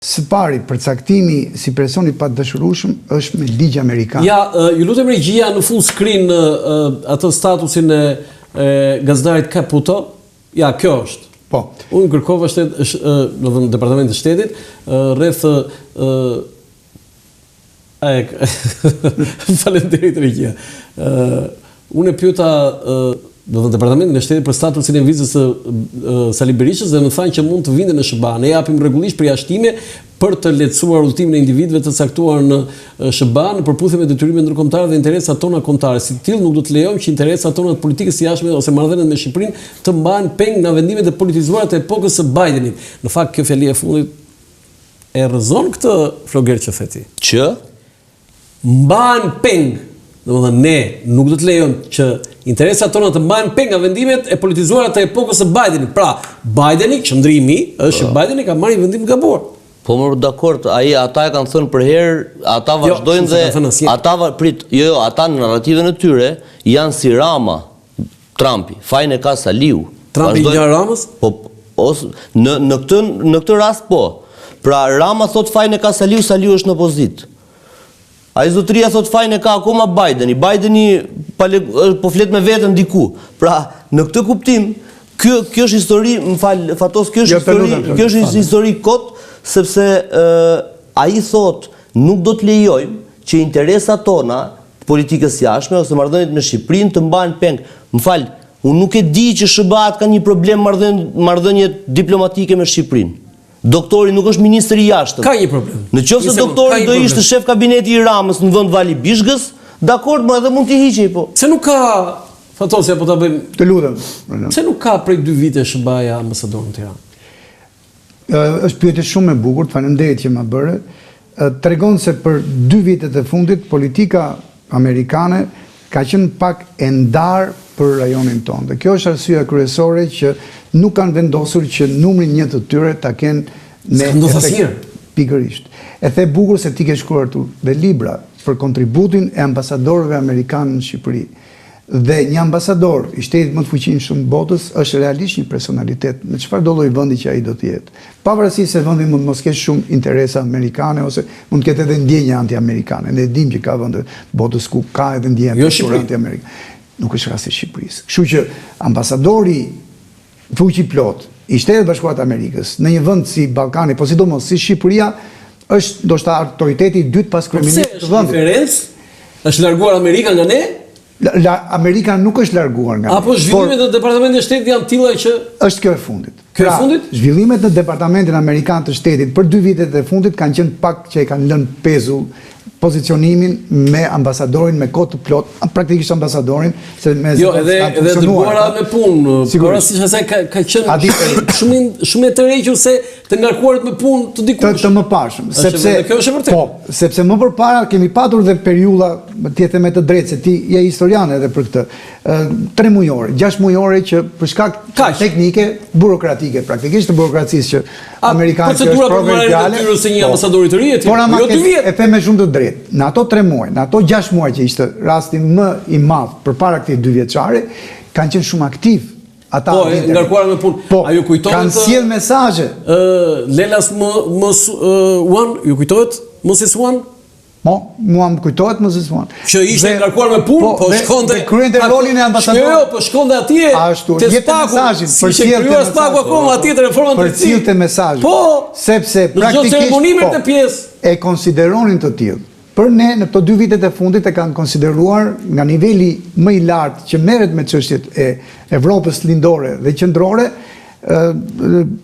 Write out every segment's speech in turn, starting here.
së pari, përcaktimi si personi pa dëshirueshëm është me ligj amerikan. Ja, ju lutem regjia në full screen atë statusin e gazedarit Caputo. Ja, kjo është. Po. Unë kërkova në Departamentin e Shtetit rreth faleminderit regjia. Unë e pyeta në Departamentin e Shtetit për statusin e vizës së Sali Berishës dhe më thanë që mund të vinte në SBA. Ne japim rregullisht përjashtime për të lehtësuar udhëtimin e individëve të caktuar në SBA në përputhje me detyrimet ndërkombëtare dhe interesat tona kombëtare. Si tillë nuk do të lejojmë që interesat tona të politikës së jashtme ose marrëdhëniet me Shqipërinë të mbahen peng nga vendimet e politizuara të epokës së Bidenit. Në fakt kjo fjali e fundit e rrëzon këtë floger që the ti. Që Mbahen peng. Domethënë ne nuk do të lejojmë që interesat tona të mbahen peng nga vendimet e politizuara të epokës së Bidenit. Pra, Bideni, qëndrimi është që Bideni ka marrë një vendim të gabuar. po më dakord, ata e kanë thënë për herë, ata vazhdojnë dhe ata në narrativën e tyre janë si Rama, Trumpi, fajin e ka Saliu. Trumpi i Ramës? Po, në këtë rast po. Pra Rama thot fajin e ka Saliu, Saliu është në opozitë. Ai zotëria thot fajin e ka akoma Bideni. Bideni po flet me veten diku. Pra, në këtë kuptim, kjo është histori, më fal, Fatos, kjo është histori kot, sepse ai thot nuk do të lejojmë që interesat tona politikës jashtme ose marrëdhëniet me Shqipërinë të mbahen peng. Më fal, unë nuk e di që SBA-t ka një problem marrëdhënie diplomatike me Shqipërinë. Doktori nuk është ministri i jashtëm. Ka një problem. Në qoftë se doktori do ishte shef kabineti i Ramës në vend Vali Bishgës, dakord, më edhe mund t'i hiqej po. Se nuk ka Fatosja, po ta bëjmë. Të lutem. Se nuk ka prej 2 vite SBA-ja ambasador në Tiranë. Është pyetje shumë e bukur, faleminderit që ma bëre. Tregon se për 2 vitet e fundit politika amerikane ka qenë pak e ndarë për rajonin tonë. Dhe kjo është arsyeja kryesore që nuk kanë vendosur që numrin 1 të tyre ta kenë në pikërisht. E the bukur se ti ke shkruar dhe libra për kontributin e ambasadorëve amerikanë në Shqipëri. Dhe një ambasador i shtetit më të fuqishëm botës është realisht një personalitet në çfarë do lloj vendi që ai do të jetë. Pavarësisht se vendi mund mos ketë shumë interesa amerikane ose mund të ketë edhe ndjenja anti-amerikane. Ne dimë që ka vende botës ku ka edhe ndjenja anti-amerikane. Nuk është rasti i Shqipërisë. Kështu që ambasadori fuqi plot i Shtetit Bashkuar të Amerikës në një vend si Ballkani, po sidomos si Shqipëria, është ndoshta autoriteti i dytë pas kryeministrit të vendit. Diferencë? Është larguar Amerika nga ne? Amerika nuk është larguar nga ne. Apo zhvillimet në Departamentin e Shtetit janë tilla që është kjo e fundit. Kjo e fundit? Zhvillimet në Departamentin Amerikan të Shtetit për 2 vitet e fundit kanë qenë pak që e kanë lënë pezull pozicionimin me ambasadorin me kohë të plot, praktikisht ambasadorin se me edhe dërguara me punë, por si asaj ka qenë shumë e tërhequr se të ngarkuarit me punë të dikush. Të mëparshëm, sepse kjo është e vërtetë. Po, sepse më përpara kemi patur dhe periudha, ti the me të drejtë se ti je historian edhe për këtë. 3 mujore, 6 mujore që për shkak teknike, burokratike, praktikisht të burokracisë që amerikanët që është provinciale. Procedura se një ambasador i të ri e e them me shumë të drejtë. Në ato 3 muaj, në ato 6 muaj që ishte rasti më i madh përpara këtij 2 vjeçare, kanë qenë shumë aktiv. Ata ngarkuar me punë. Po, ju kujtohet kanë sjell mesazhe. Lelas One, ju kujtohet Moses One? Po, mua më kujtohet Moses One. Që ishte ngarkuar me punë, po shkonte kryente rolin e ambasadorit. Jo, po shkonte atje. Ashtu, jepte mesazhin, përcjellte mesazhin akoma atje në reformën e drejtësisë. Përcjellte mesazhin. Po, sepse praktikisht e konsideronin të tillë. Për ne, në këto 2 vitet e fundit e kanë konsideruar nga niveli më i lartë që merret me çështjet e Evropës lindore dhe qendrore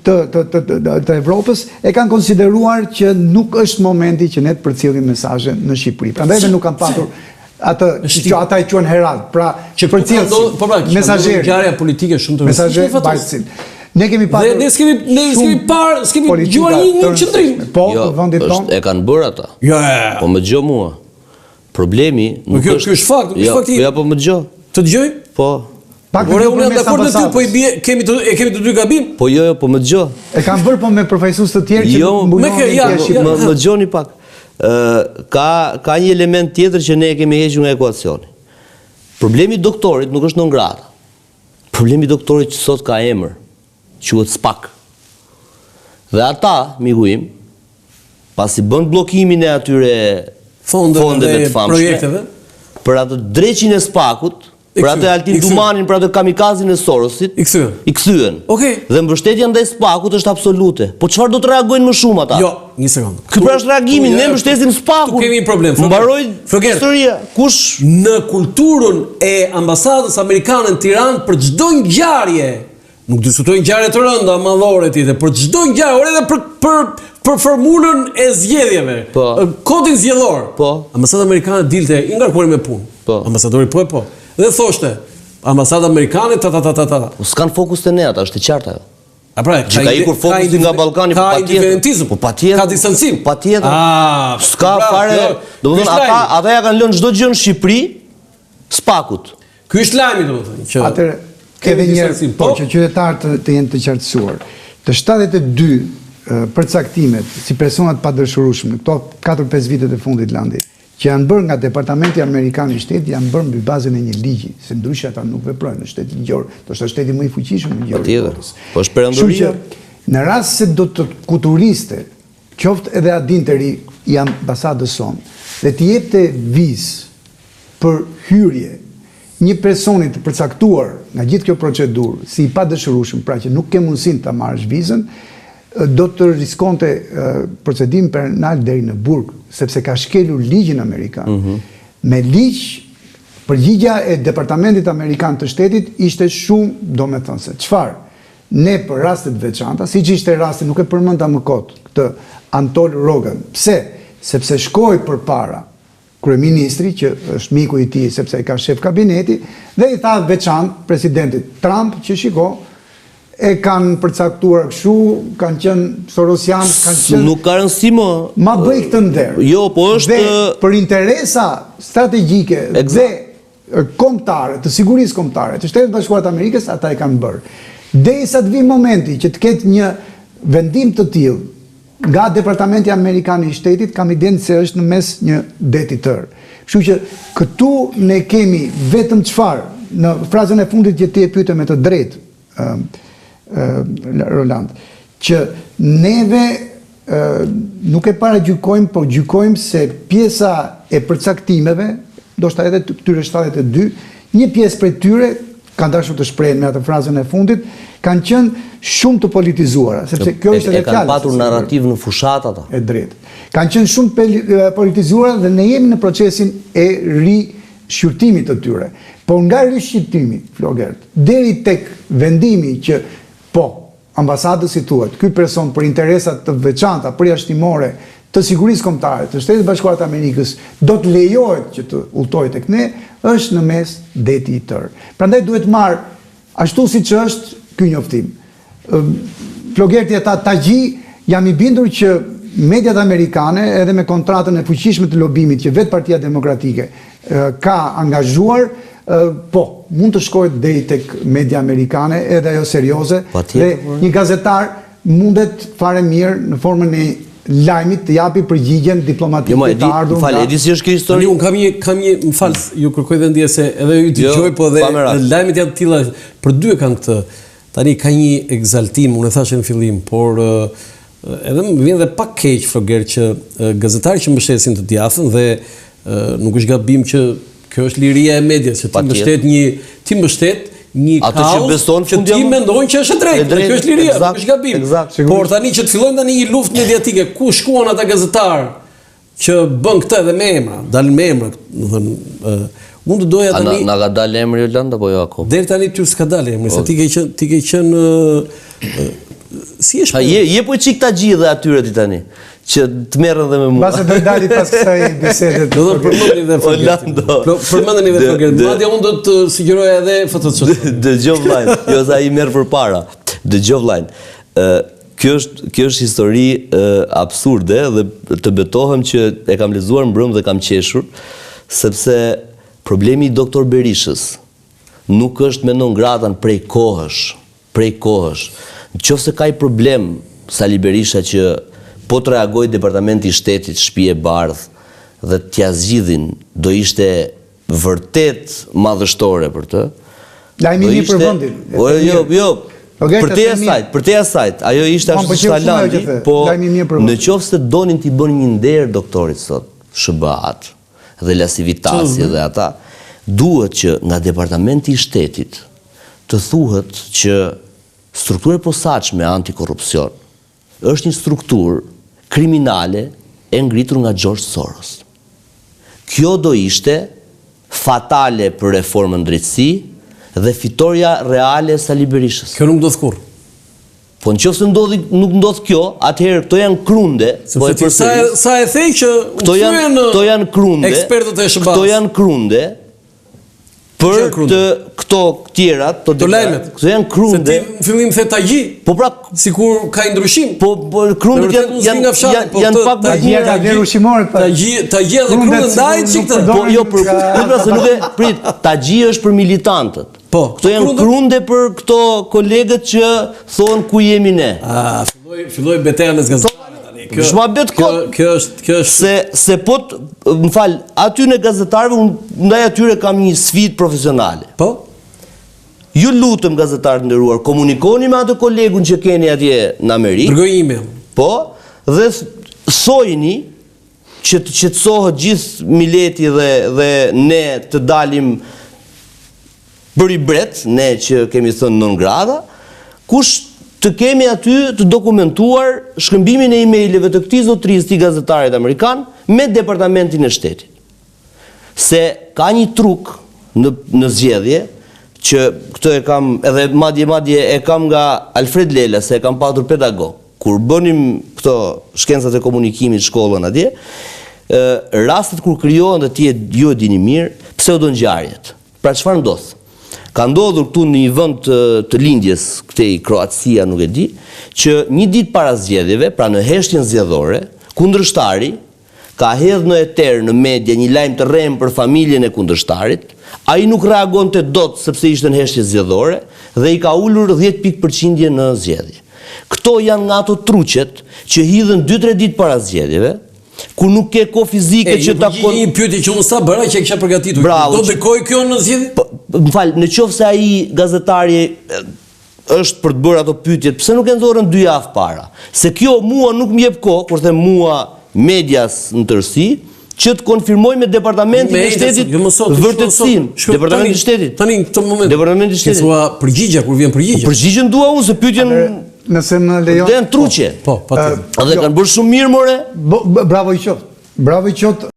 të Evropës, e kanë konsideruar që nuk është momenti që ne të përcjellim mesazhe në Shqipëri. Prandaj ne nuk kanë patur atë që ata e quajnë herald, pra që përcjellin mesazherë. Ngjarja politike shumë të rëndësishme. Ne kemi patur. Ne s'kemi dëgjuar një qendrim. Po, vendit tonë. E kanë bërë ata. Jo. Po më dëgjoj mua. Problemi nuk është. Kjo është fakt, është fakti. Jo, po më dëgjoj. Të dëgjoj? Po. Por unë jam dakord me ty, po kemi të dy gabim. Po jo, po më dëgjoj. E kanë bërë po me profesorë të tjerë që më dëgjoni pak. Ka një element tjetër që ne kemi hequr nga ekuacioni. Problemi i doktorit nuk është non grata. Problemi i doktorit që sot ka emër, quhet SPAK. Dhe ata, miku im, pasi bën bllokimin e atyre fondeve të famshme, projekteve, për atë dreqin e Spakut, për atë Altin Dumanin, për atë kamikazin e Sorosit, i kthyen. Okej. Dhe mbështetja ndaj Spakut është absolute. Po çfarë do të reagojnë më shumë ata? Jo, një sekond. Ky pra është reagimi, ne mbështesim Spakun. Tu kemi një problem. Mbaroi historia. Kush në kulturën e ambasadës amerikane në Tiranë për çdo ngjarje, nuk diskutojnë ngjarje të rënda madhore tjetër, për çdo ngjarje, edhe për formulën e zgjedhjeve, kodin zgjedhor. Ambasada amerikane dilte i ngarkuar me punë. Ambasadori po. Dhe thoshte, ambasada amerikane, s'kan fokus të ne ata, është e qartë ajo. Ka ikur fokusi nga Ballkani, ka indiferentizëm, ka distancim. Patjetër. S'ka fare. Domethënë ata ja kanë lënë çdo gjë në Shqipëri Spakut. Ky është lajmi domethënë që atëre edhe një që qytetarët të jenë të qartësuar. Të 72 përcaktimet si personat pa dëshurueshëm në këto 4-5 vitet e fundit Landi, që janë bërë nga Departamenti Amerikan i Shtetit, janë bërë mbi bazën e një ligji, se ndryshe ata nuk veprojnë në shtetin ligjor, do të shteti më i fuqishëm në ligjor. Po është perandoria. Në rast se do të kuturiste, qoftë edhe adin të ri i ambasadës sonë, dhe të jepte vizë për hyrje një personit të përcaktuar nga gjithë kjo procedurë, si i pa dëshurueshëm, pra që nuk ke mundësinë ta marrësh vizën, do të riskonte procedim penal deri në burg, sepse ka shkelur ligjin amerikan. Me ligj, përgjigja e Departamentit Amerikan të Shtetit ishte shumë domethënëse. Çfarë? Ne për rastet veçanta, siç ishte rasti, nuk e përmenda më kot, këtë Antol Rogan. Pse? Sepse shkoi përpara kryeministri, që është miku i tij sepse ai ka shef kabineti, dhe i tha veçantë presidentit Trump që shiko, e kanë përcaktuar kështu, kanë qenë Sorosian, kanë qenë... Nuk ka rëndësi më... Ma bëj këtë nder. Jo, po është... Dhe për interesa strategjike dhe kombëtare, të sigurisë kombëtare, të Shtetit Bashkuar të Amerikës, ata e kanë bërë. Derisa të vi momenti që të ketë një vendim të tillë nga Departamenti Amerikan i Shtetit, kam idenë se është në mes një deti tërë. Kështu që këtu ne kemi vetëm çfarë, në frazën e fundit që ti e pyete me të drejtë, Roland, që neve nuk e para gjykojmë, po gjykojmë se pjesa e përcaktimeve, do shta edhe këtyre 72, një pjesë prej tyre, kanë dashur të shprehen me atë frazën e fundit, kanë qenë shumë të politizuara, sepse kjo është edhe fjalë. E kanë patur narrativ në fushat ata. E drejtë. Kanë qenë shumë politizuara dhe ne jemi në procesin e rishqyrtimit të tyre. Por nga rishqyrtimi, Flogert, deri tek vendimi që ambasadës si thuhet, ky person për interesat të veçanta, përjashtimore, të sigurisë kombëtare të Shtetit Bashkuar të Amerikës, do të lejohet që të udhtojë tek ne, është në mes deti i tërë. Prandaj duhet marr ashtu siç është ky njoftim. Flogerti ata Tagji, jam i bindur që mediat amerikane, edhe me kontratën e fuqishme të lobimit që vetë Partia Demokratike ka angazhuar, mund të shkojë deri tek media amerikane, edhe ajo serioze, dhe një gazetar mundet fare mirë në formën e lajmit të japi përgjigjen diplomatike të ardhur. Falë, edi si është kjo histori? Unë kam një, më falë, ju kërkoj dhe ndje se edhe ju dëgjoj, po dhe lajmit janë të tilla, për dy kanë këtë. Tani ka një egzaltim, unë e thashë në fillim, por edhe më vjen dhe pak keq, Floger, që gazetarë që mbështesin të djathën dhe nuk është gabim që kjo është liria e medias, që ti mbështet një kaos që ti mendojnë që është e drejtë, kjo është liria, nuk është gabim. Por tani që të fillojnë tani një luftë mediatike, ku shkuan ata gazetarë që bën këtë edhe me emra, dalin me emra, unë të doja tani... Na ka dalë emri Jolanda, po jo akoma? Deri tani ty s'ka dalë emri, se ti ke qenë... Si është? Je po qik ta gjithë atyre ti tani, që të merren dhe me mua. Mbase do dali pas kësaj bisede. Do të përmendni dhe Floger. Përmendni dhe Floger. Madje unë do të sugjeroja edhe FTC. Dëgjoj vllajn, jo sa i merr përpara. Dëgjoj vllajn. Kjo është histori absurde dhe të betohem që e kam lexuar mbrëm dhe kam qeshur, sepse problemi i doktor Berishës nuk është me non gratën prej kohësh. Nëse ka i problem Sali Berisha që po të reagoj Departamenti i Shtetit, Shtëpi e Bardhë dhe t'ja zgjidhin, do ishte vërtet madhështore për të. Lajmi një për vendin. Jo. Për te asajt, ajo ishte ashtu Salandi, po në qoftë se donin t'i bënin një nder doktorit sot, SBA-t dhe Lasivitasi dhe ata, duhet që nga departamenti i shtetit të thuhet që struktura e posaçme antikorrupsion është një strukturë kriminale e ngritur nga George Soros. Kjo do ishte fatale për reformën drejtësi dhe fitoria reale e Sali Berishës. Kjo nuk ndodh kurrë. Po nëse nuk ndodh kjo, atëherë këto janë krunde, po e përsëris. Sa e thej që këto janë krunde, ekspertët e SBA-s. Këto janë krunde për të këto tjerat, të lajmet. Këto janë krunde. Se ti në fillim the Tagji, po pra sikur ka ndryshim. Po krundet janë pak më të mira. Tagjia dhe krundet ndahet çiktë. Po jo për se nuk e prit. Tagji është për militantët. Po, këto janë krunde për këto kolegët që thonë ku jemi ne. Filloi betejë mes gazetarëve tani. Kjo është se po më fal, aty në gazetarëve ndaj atyre kam një sfidë profesionale. Po. Ju lutem gazetarë të nderuar, komunikoni me atë kolegun që keni atje në Amerikë. Dërgoj email. Po, dhe sojini që të qetësohet gjithë Mileti dhe ne të dalim për i bret, ne që kemi thënë non grata, kush të kemi aty të dokumentuar shkëmbimin e emaileve të këtij zotërisë të gazetarit amerikan me departamentin e shtetit. Se ka një truk në zgjedhje që këtë e kam edhe madje e kam nga Alfred Lela, se e kam patur pedagog. Kur bënim këto shkencat e komunikimit shkollën atje, rastet kur krijohen dhe ti ju e dini mirë, pseudongjarjet. Pra çfarë ndodh? Ka ndodhur këtu në një vend të lindjes, këtej Kroacia, nuk e di, që një ditë para zgjedhjeve, pra në heshtjen zgjedhore, kundërshtari ka hedhur në eter në media një lajm të rrem për familjen e kundërshtarit. Ai nuk reagonte dot sepse ishte në heshtje zgjedhore dhe i ka ulur 10% në zgjedhje. Këto janë nga ato truqet që hidhen 2-3 ditë para zgjedhjeve, ku nuk ke kohë fizike që ta një pyetje që unë sa bëra që e kisha përgatitur. Do dekoj kjo në zgjedhje? Më fal, nëse ai gazetari është për të bërë ato pyetjet, pse nuk e nxorën 2 javë para? Se kjo mua nuk më jep kohë, kur them mua medias në tërësi, që të konfirmoj me departamentin e shtetit vërtetësinë. Departamenti i shtetit. Tani në këtë moment. Departamenti i shtetit. Thua përgjigja kur vjen përgjigja. Përgjigjen dua unë se pyetjen nëse më lejon. Dhe në truqe. Po, patjetër. Edhe kanë bërë shumë mirë more. Bravo i qoftë. Bravo i qoftë.